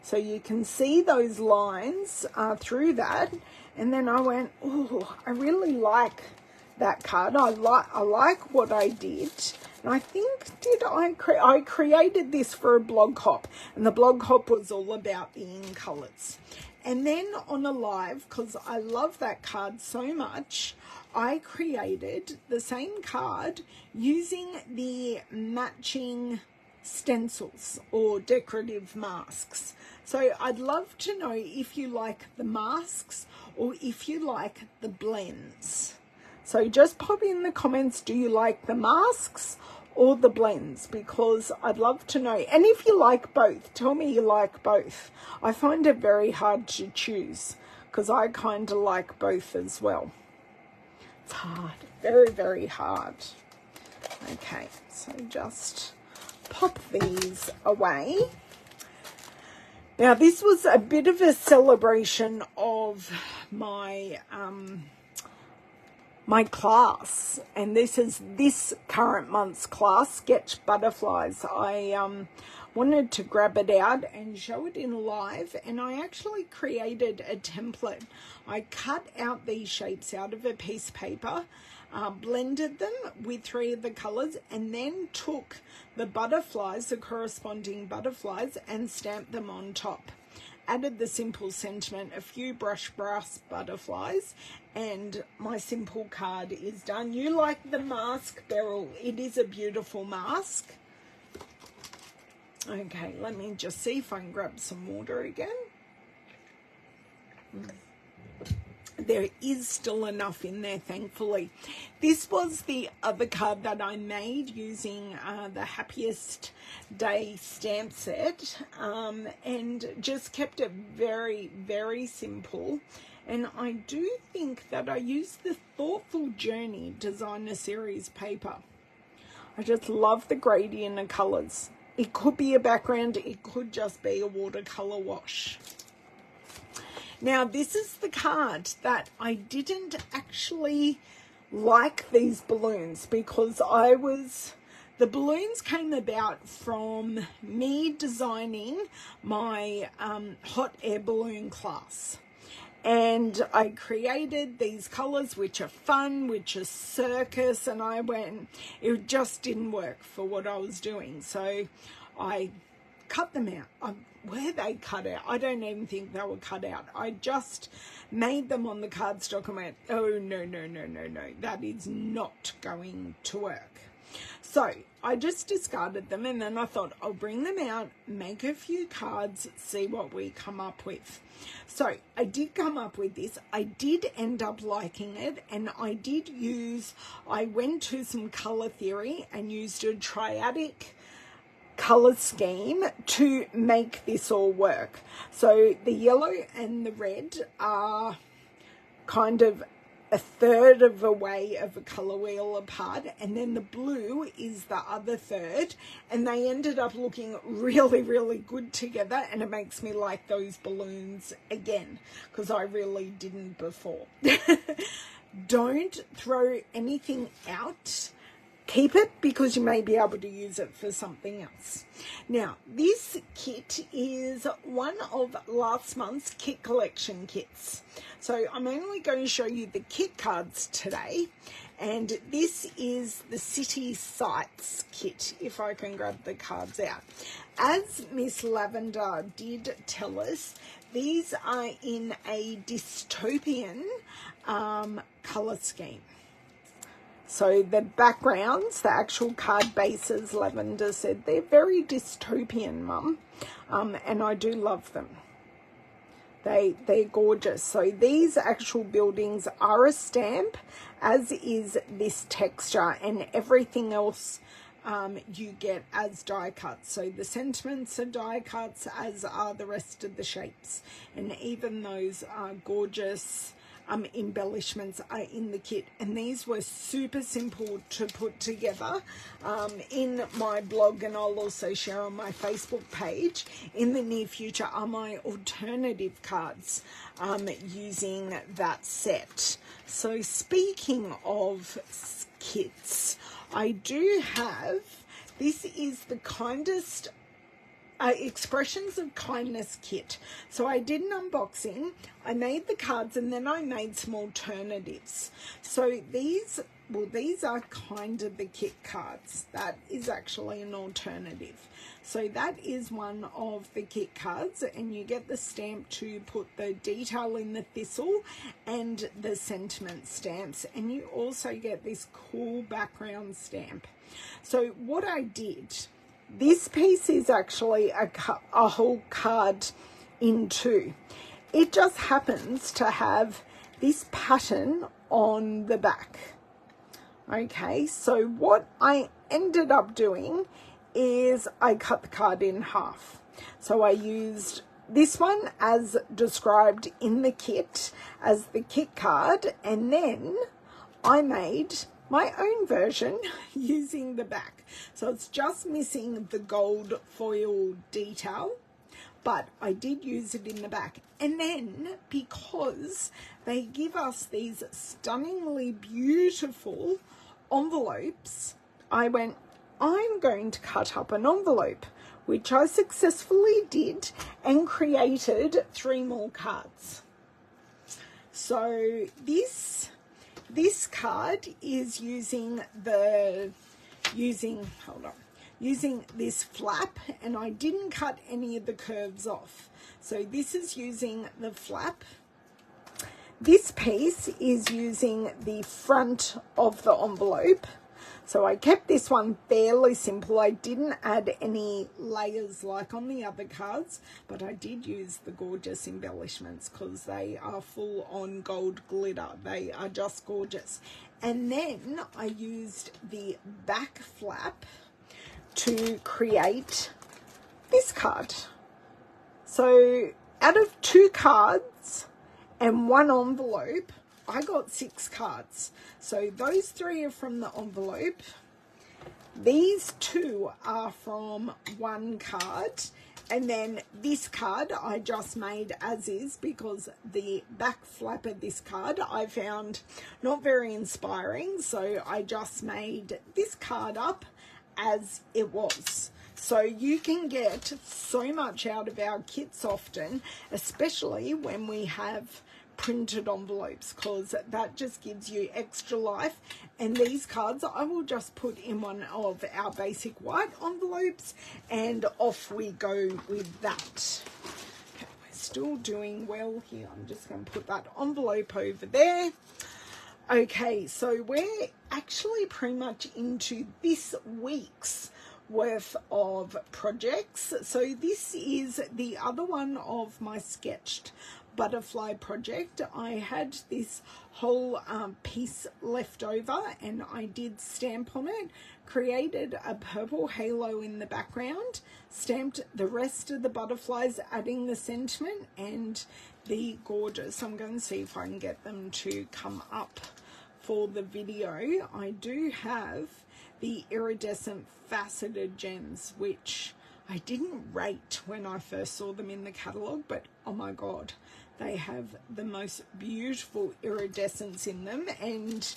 Speaker 1: So you can see those lines through that. And then I went, oh, I really like that card. I like what I did. And I think, I created this for a blog hop. And the blog hop was all about the in colours. And then on a live, because I love that card so much, I created the same card using the matching stencils or decorative masks. So I'd love to know if you like the masks or if you like the blends. So just pop in the comments, do you like the masks or the blends? Because I'd love to know. And if you like both, tell me you like both. I find it very hard to choose because I kind of like both as well. It's hard, very, very hard. Okay, so just pop these away. Now this was a bit of a celebration of my my class, and this is this current month's class, Sketch Butterflies. I wanted to grab it out and show it in live, and I actually created a template. I cut out these shapes out of a piece of paper, blended them with 3 of the colors, and then took the butterflies, the corresponding butterflies, and stamped them on top. added the simple sentiment, a few brush brass butterflies, and my simple card is done. You like the mask, Beryl? It is a beautiful mask. Okay, let me just see if I can grab some water again. There is still enough in there, thankfully. This was the other card that I made using the Happiest Day stamp set, and just kept it very, very simple. And I do think that I used the Thoughtful Journey Designer Series paper. I just love the gradient of colours. It could be a background, it could just be a watercolour wash. Now, this is the card that I didn't actually like these balloons, because the balloons came about from me designing my hot air balloon class. And I created these colours which are fun, which are circus, and it just didn't work for what I was doing. So I cut them out. Were they cut out? I don't even think they were cut out. I just made them on the cardstock and went, oh, no, that is not going to work. So I just discarded them, and then I thought I'll bring them out, make a few cards, see what we come up with. So I did come up with this. I did end up liking it, and I went to some color theory and used a triadic color scheme to make this all work. So the yellow and the red are kind of a third of a way of a color wheel apart, and then the blue is the other third, and they ended up looking really, really good together, and it makes me like those balloons again, because I really didn't before. Don't throw anything out. Keep it, because you may be able to use it for something else. Now, this kit is one of last month's kit collection kits. So I'm only going to show you the kit cards today. And this is the City Sights kit, if I can grab the cards out. As Miss Lavender did tell us, these are in a dystopian colour scheme. So the backgrounds, the actual card bases, Lavender said, they're very dystopian, Mum, and I do love them. They're gorgeous. So these actual buildings are a stamp, as is this texture, and everything else you get as die cuts. So the sentiments are die cuts, as are the rest of the shapes, and even those gorgeous embellishments are in the kit. And these were super simple to put together. In my blog, and I'll also share on my Facebook page in the near future, are my alternative cards using that set. So speaking of kits, I do have, this is the Kindest Expressions of Kindness kit. So I did an unboxing, I made the cards, and then I made some alternatives. So these are kind of the kit cards. That is actually an alternative. So that is one of the kit cards, and you get the stamp to put the detail in the thistle and the sentiment stamps, and you also get this cool background stamp. So what I did, this piece is actually a whole card in two. It just happens to have this pattern on the back. Okay, so what I ended up doing is I cut the card in half. So I used this one as described in the kit as the kit card, and then I made my own version using the back. So it's just missing the gold foil detail, but I did use it in the back. And then, because they give us these stunningly beautiful envelopes, I went, I'm going to cut up an envelope, which I successfully did, and created 3 more cards. So this card is using using this flap, and I didn't cut any of the curves off. So this is using the flap. This piece is using the front of the envelope. So I kept this one fairly simple. I didn't add any layers like on the other cards, but I did use the gorgeous embellishments because they are full on gold glitter. They are just gorgeous. And then I used the back flap to create this card. So out of 2 cards and 1 envelope, I got 6 cards. So those 3 are from the envelope. These 2 are from 1 card. And then this card I just made as is because the back flap of this card I found not very inspiring. So I just made this card up as it was. So you can get so much out of our kits often, especially when we have printed envelopes, because that just gives you extra life. And these cards I will just put in one of our basic white envelopes and off we go with that. Okay, we're still doing well here. I'm just going to put that envelope over there. Okay, so we're actually pretty much into this week's worth of projects. So this is the other one of my sketched butterfly project. I had this whole piece left over and I did stamp on it, created a purple halo in the background, stamped the rest of the butterflies, adding the sentiment and the gorgeous. I'm going to see if I can get them to come up for the video. I do have the iridescent faceted gems, which I didn't rate when I first saw them in the catalogue, but oh my god, they have the most beautiful iridescence in them, and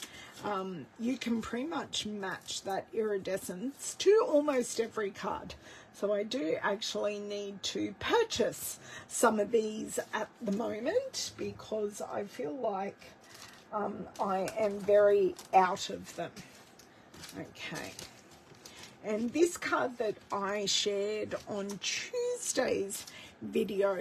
Speaker 1: you can pretty much match that iridescence to almost every card. So I do actually need to purchase some of these at the moment because I feel like I am very out of them. Okay. And this card that I shared on Tuesday's video,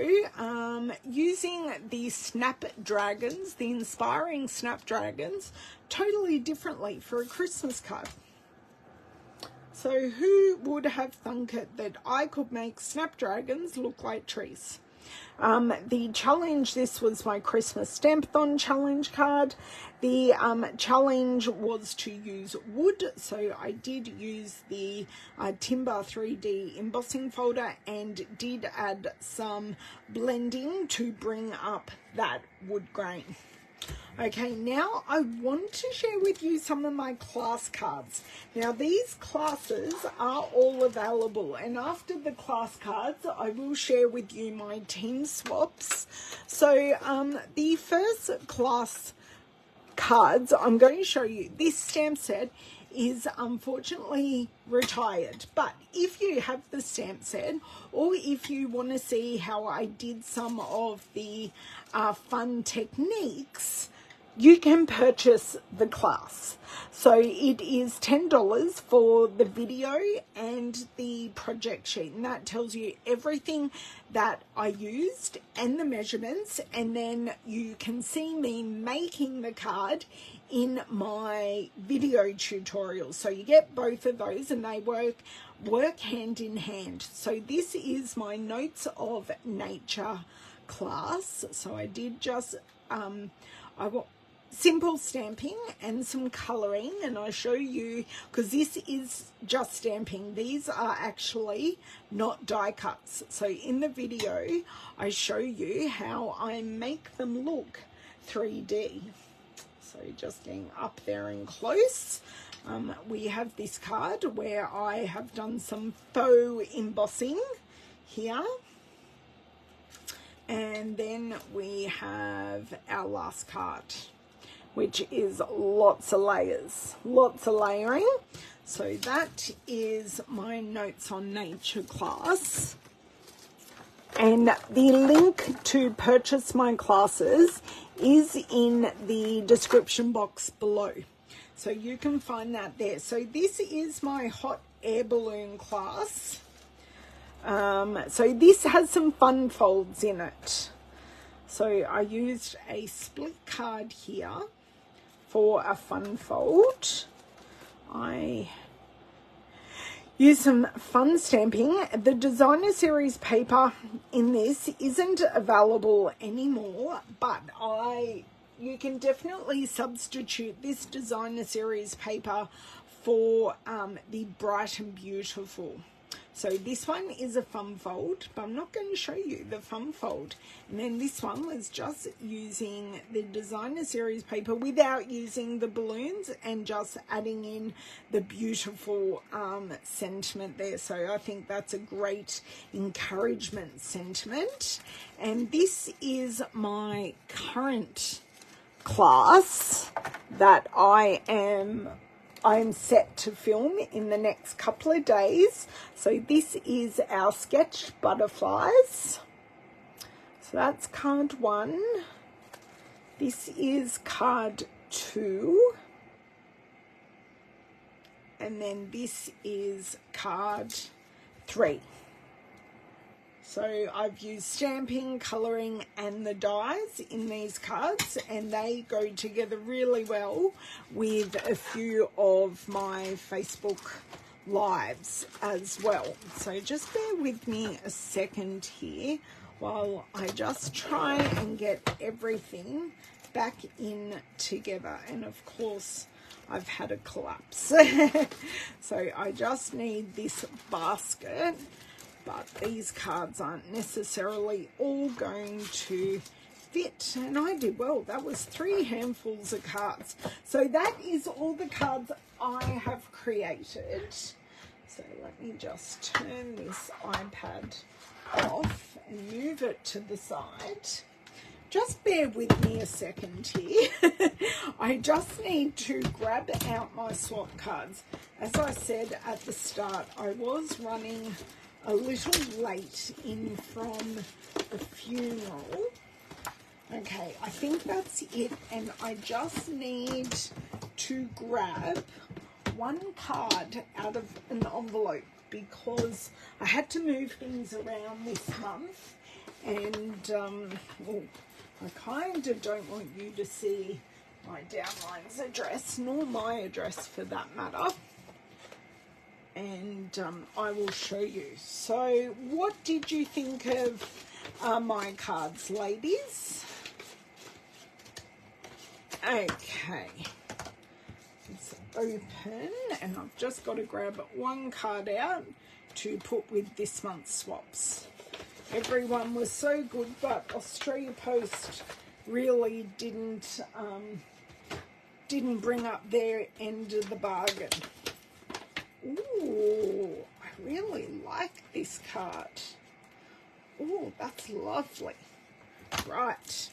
Speaker 1: using the Snapdragons, the inspiring Snapdragons, totally differently for a Christmas card. So who would have thunk it that I could make Snapdragons look like trees? The challenge, this was my Christmas Stampathon challenge card. The challenge was to use wood, so I did use the Timber 3D embossing folder and did add some blending to bring up that wood grain. Okay, now I want to share with you some of my class cards. Now these classes are all available, and after the class cards I will share with you my team swaps. So the first class cards I'm going to show you, this stamp set is unfortunately retired, but if you have the stamp set, or if you want to see how I did some of the fun techniques, you can purchase the class. So it is $10 for the video and the project sheet, and that tells you everything that I used and the measurements, and then you can see me making the card in my video tutorial. So you get both of those and they work hand in hand. So this is my Notes of Nature class. So I did just simple stamping and some colouring, and I show you, because this is just stamping, these are actually not die cuts. So in the video I show you how I make them look 3D. So just getting up there and close, we have this card where I have done some faux embossing here. And then we have our last card, which is lots of layers, lots of layering. So that is my Notes on Nature class. And the link to purchase my classes is in the description box below. So you can find that there. So this is my hot air balloon class. So this has some fun folds in it. So I used a split card here for a fun fold. I used some fun stamping. The designer series paper in this isn't available anymore, but you can definitely substitute this designer series paper for the Bright and Beautiful. So this one is a fun fold, but I'm not going to show you the fun fold. And then this one was just using the designer series paper without using the balloons and just adding in the beautiful sentiment there. So I think that's a great encouragement sentiment. And this is my current class that I'm set to film in the next couple of days. So this is our sketched butterflies. So that's card 1. This is card 2. And then this is card 3. So I've used stamping, colouring and the dies in these cards, and they go together really well with a few of my Facebook lives as well. So just bear with me a second here while I just try and get everything back in together. And of course I've had a collapse. So I just need this basket. But these cards aren't necessarily all going to fit. And I did well. That was 3 handfuls of cards. So that is all the cards I have created. So let me just turn this iPad off and move it to the side. Just bear with me a second here. I just need to grab out my swap cards. As I said at the start, I was running a little late in from the funeral. Okay, I think that's it, and I just need to grab one card out of an envelope because I had to move things around this month, and I kind of don't want you to see my downline's address, nor my address for that matter. And I will show you. So what did you think of my cards, ladies? Okay, it's open, and I've just got to grab one card out to put with this month's swaps. Everyone was so good, but Australia Post really didn't bring up their end of the bargain. Ooh, I really like this card. Ooh, that's lovely. Right,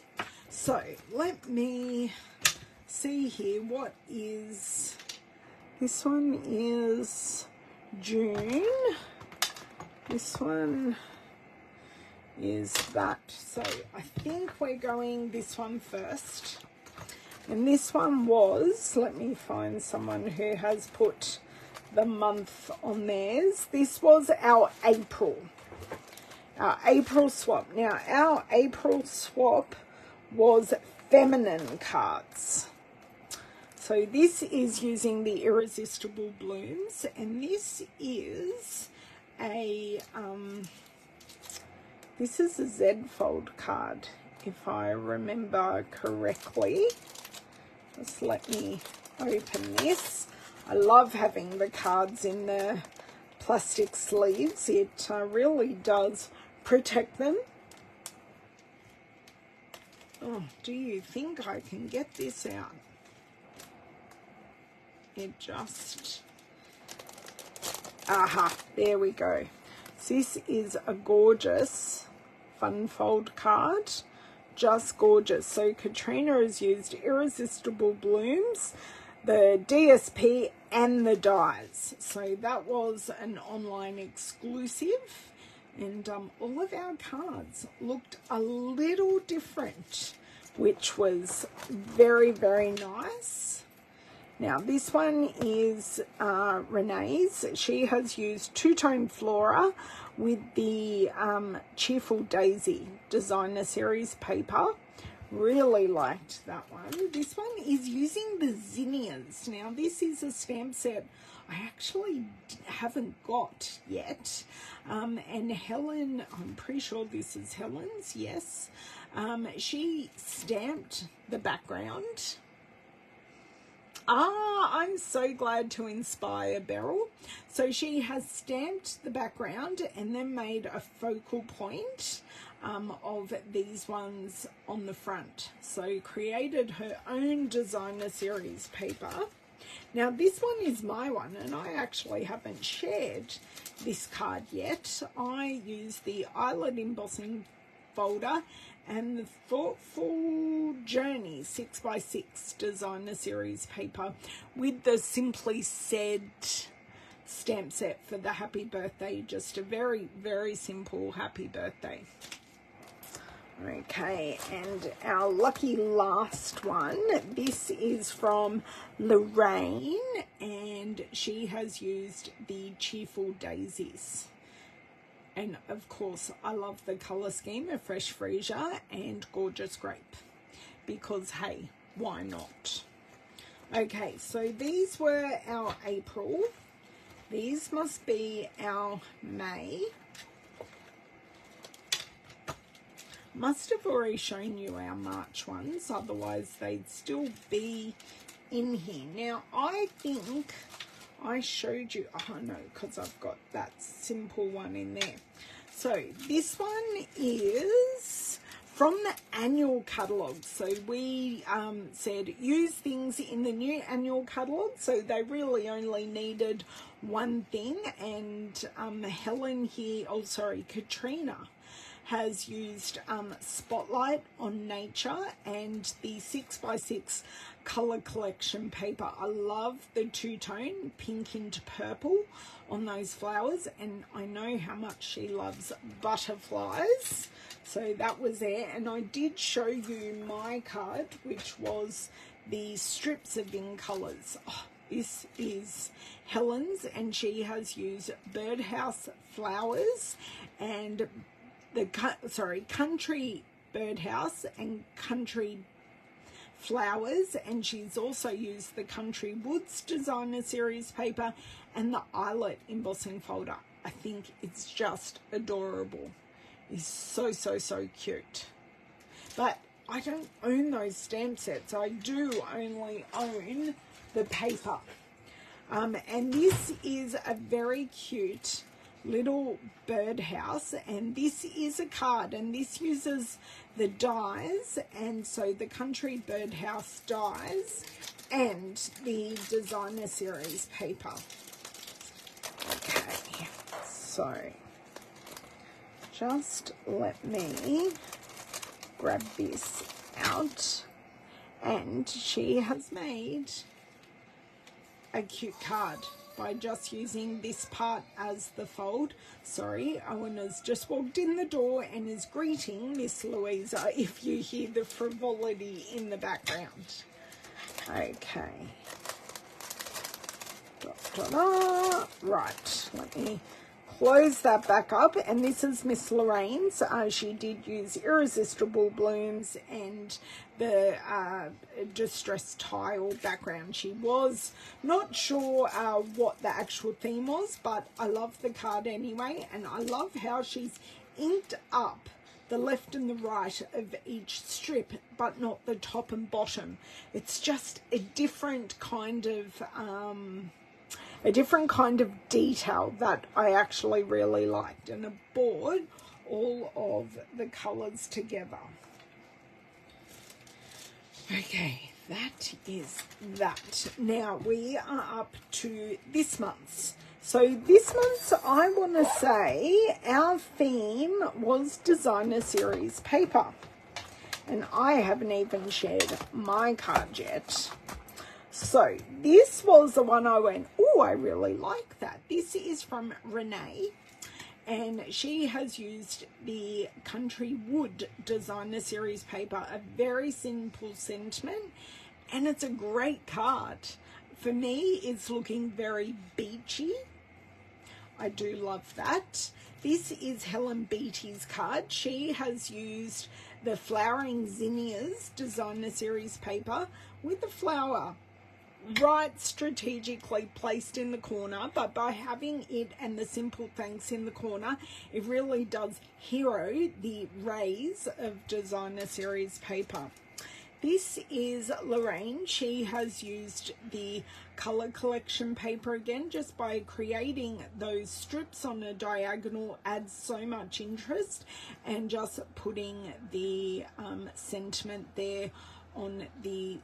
Speaker 1: so let me see here. What is this one? Is June. This one is that. So I think we're going this one first. And this one was, let me find someone who has put the month on theirs. This was our April swap. Now our April swap was feminine cards. So this is using the Irresistible Blooms, and this is a Z fold card, if I remember correctly. Just let me open this. I love having the cards in the plastic sleeves. It really does protect them. Oh, do you think I can get this out? It just... Aha, there we go. So this is a gorgeous fun fold card. Just gorgeous. So Katrina has used Irresistible Blooms, the DSP and the dies. So that was an online exclusive, and all of our cards looked a little different, which was very, very nice. Now this one is Renee's. She has used two-tone flora with the Cheerful Daisy Designer Series paper. Really liked that one. This one is using the zinnias. Now this is a stamp set I actually haven't got yet. And Helen, I'm pretty sure this is Helen's, yes. She stamped the background. I'm so glad to inspire Beryl. So she has stamped the background and then made a focal point of these ones on the front. So created her own designer series paper. Now this one is my one, and I actually haven't shared this card yet. I use the eyelet embossing folder and the Thoughtful Journey 6x6 designer series paper with the Simply Said stamp set for the happy birthday. Just a very, very simple happy birthday. Okay, and our lucky last one, this is from Lorraine, and she has used the Cheerful Daisies. And of course, I love the colour scheme of Fresh Freesia and Gorgeous Grape, because hey, why not? Okay, so these were our April. These must be our May. Must have already shown you our March ones, otherwise they'd still be in here. Now, I think I showed you, oh no, because I've got that simple one in there. So this one is from the annual catalogue. So we said use things in the new annual catalogue. So they really only needed one thing. And Helen here, oh sorry, Katrina has used Spotlight on Nature and the 6x6 colour collection paper. I love the two-tone pink into purple on those flowers, and I know how much she loves butterflies, so that was there. And I did show you my card, which was the strips of in colours. Oh, this is Helen's, and she has used birdhouse flowers and the country birdhouse and country flowers, and she's also used the Country Woods designer series paper and the eyelet embossing folder. I think it's just adorable. It's so, so, so cute. But I don't own those stamp sets. I do only own the paper. And this is a very cute little birdhouse, and this is a card, and this uses the dies, and so the country birdhouse dies and the designer series paper. Okay, so just let me grab this out, and she has made a cute card by just using this part as the fold. Sorry, Owen has just walked in the door and is greeting Miss Louisa if you hear the frivolity in the background. Okay. Right, let me close that back up, and this is Miss Lorraine's. She did use Irresistible Blooms and the distressed tile background. She was not sure what the actual theme was, but I love the card anyway, and I love how she's inked up the left and the right of each strip, but not the top and bottom. It's just a different kind of detail that I actually really liked, and it brought all of the colours together. Okay, that is that. Now we are up to this month's. So this month's, I want to say, our theme was designer series paper. And I haven't even shared my card yet. So this was the one I went, oh, I really like that. This is from Renee, and she has used the Country Wood designer series paper, a very simple sentiment, and it's a great card for me, it's looking very beachy. I do love that. This is Helen Beatty's card. She has used the Flowering Zinnias Designer Series paper with the flower right strategically placed in the corner, but by having it and the simple thanks in the corner, it really does hero the rays of Designer Series paper. This is Lorraine. She has used the color collection paper again, just by creating those strips on a diagonal adds so much interest, and just putting the sentiment there on the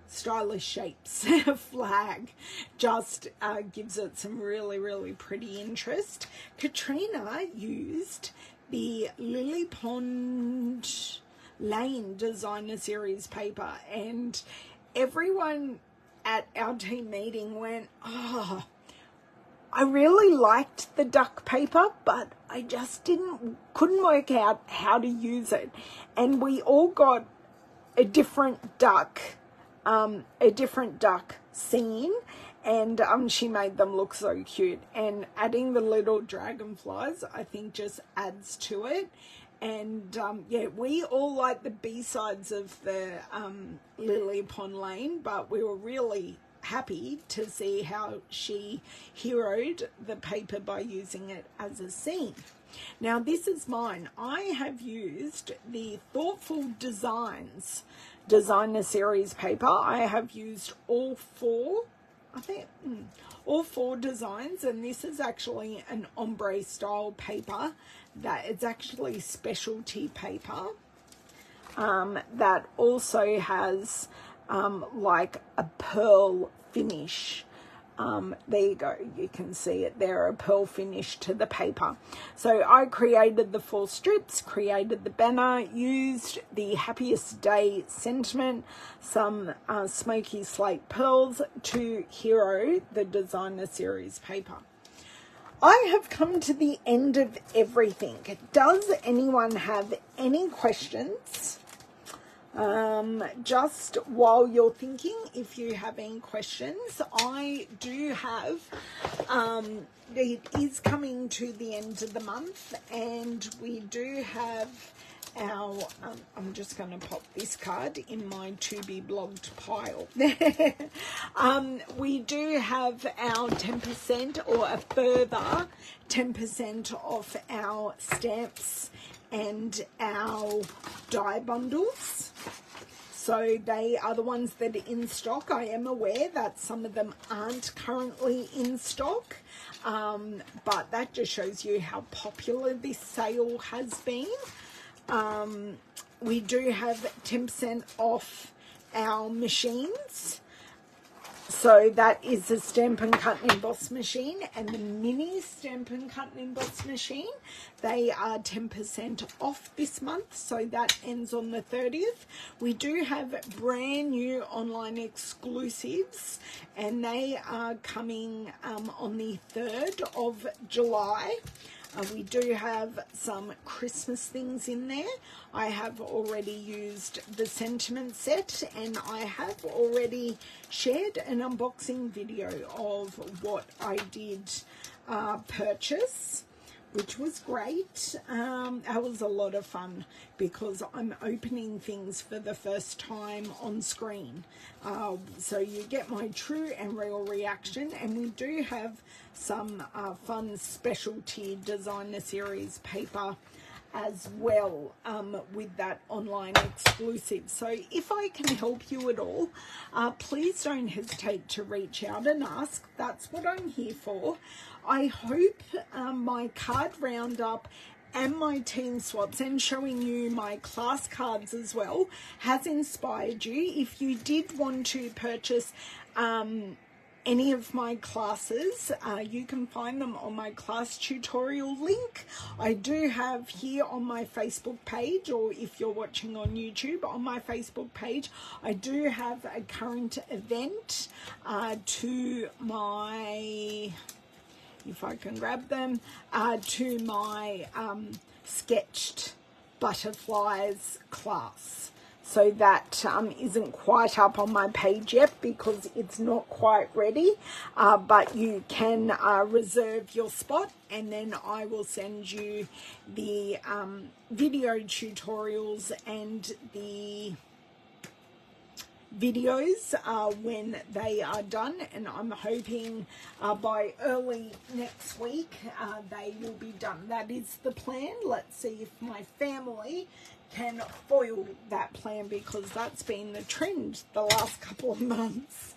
Speaker 1: stylish shapes flag just gives it some really pretty interest. Katrina used the Lily Pond Lane Designer Series paper, and everyone at our team meeting went, oh, I really liked the duck paper, but I just couldn't work out how to use it. And we all got a different duck scene, and she made them look so cute, and adding the little dragonflies I think just adds to it. And yeah, we all like the B-sides of the Lily Pond Lane, but we were really happy to see how she heroed the paper by using it as a scene. Now this is mine. I have used the Thoughtful Designs Designer Series paper. I have used all four designs, and this is actually an ombre style paper that it's actually specialty paper that also has like a pearl finish. There you go, you can see it there, a pearl finish to the paper. So I created the 4 strips, created the banner, used the Happiest Day sentiment, some smoky slate pearls to hero the Designer Series paper. I have come to the end of everything. Does anyone have any questions? Just while you're thinking, if you have any questions, I do have, it is coming to the end of the month, and we do have our, I'm just going to pop this card in my to be blogged pile. We do have our 10% or a further 10% off our stamps and our die bundles. So they are the ones that are in stock. I am aware that some of them aren't currently in stock, but that just shows you how popular this sale has been. We do have 10% off our machines. So that is the Stampin' Cut and Emboss machine and the mini Stampin' Cut and Emboss machine. They are 10% off this month, so that ends on the 30th. We do have brand new online exclusives, and they are coming on the 3rd of July. We do have some Christmas things in there. I have already used the sentiment set, and I have already shared an unboxing video of what I did purchase, which was great. That was a lot of fun because I'm opening things for the first time on screen. So you get my true and real reaction, and we do have some fun specialty Designer Series paper as well with that online exclusive. So if I can help you at all, please don't hesitate to reach out and ask. That's what I'm here for. I hope my card roundup and my team swaps and showing you my class cards as well has inspired you. If you did want to purchase any of my classes, you can find them on my class tutorial link. I do have here on my Facebook page, or if you're watching on YouTube, on my Facebook page, I do have a current event to my, if I can grab them, to my sketched butterflies class. So that isn't quite up on my page yet because it's not quite ready, but you can reserve your spot, and then I will send you the video tutorials and the videos when they are done, and I'm hoping by early next week they will be done. That is the plan. Let's see if my family can foil that plan, because that's been the trend the last couple of months.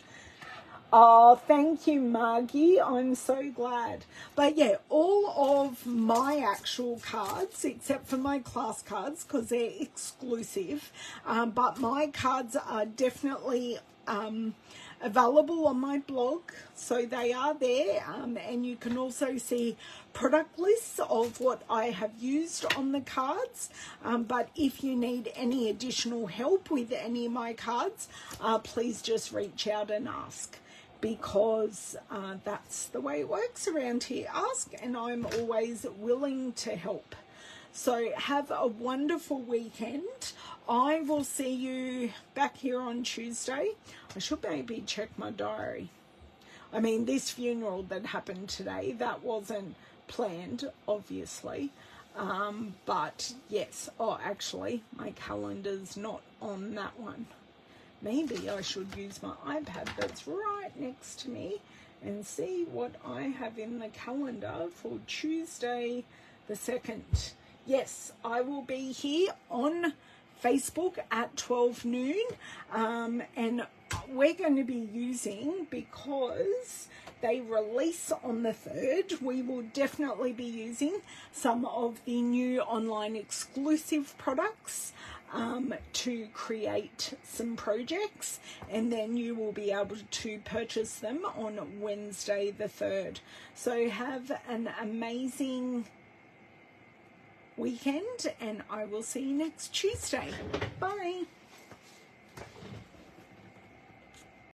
Speaker 1: Oh, thank you, Margie. I'm so glad. But yeah, all of my actual cards, except for my class cards, because they're exclusive, but my cards are definitely available on my blog, so they are there, and you can also see product lists of what I have used on the cards, but if you need any additional help with any of my cards, please just reach out and ask, because that's the way it works around here. Ask, and I'm always willing to help. So have a wonderful weekend. I will see you back here on Tuesday. I should maybe check my diary. I mean, this funeral that happened today, that wasn't planned, obviously. But yes, oh, actually, my calendar's not on that one. Maybe I should use my iPad that's right next to me and see what I have in the calendar for Tuesday the 2nd. Yes, I will be here on Facebook at 12 noon, and we're going to be using, because they release on the 3rd, we will definitely be using some of the new online exclusive products to create some projects, and then you will be able to purchase them on Wednesday the 3rd. So have an amazing weekend, and I will see you next Tuesday. Bye.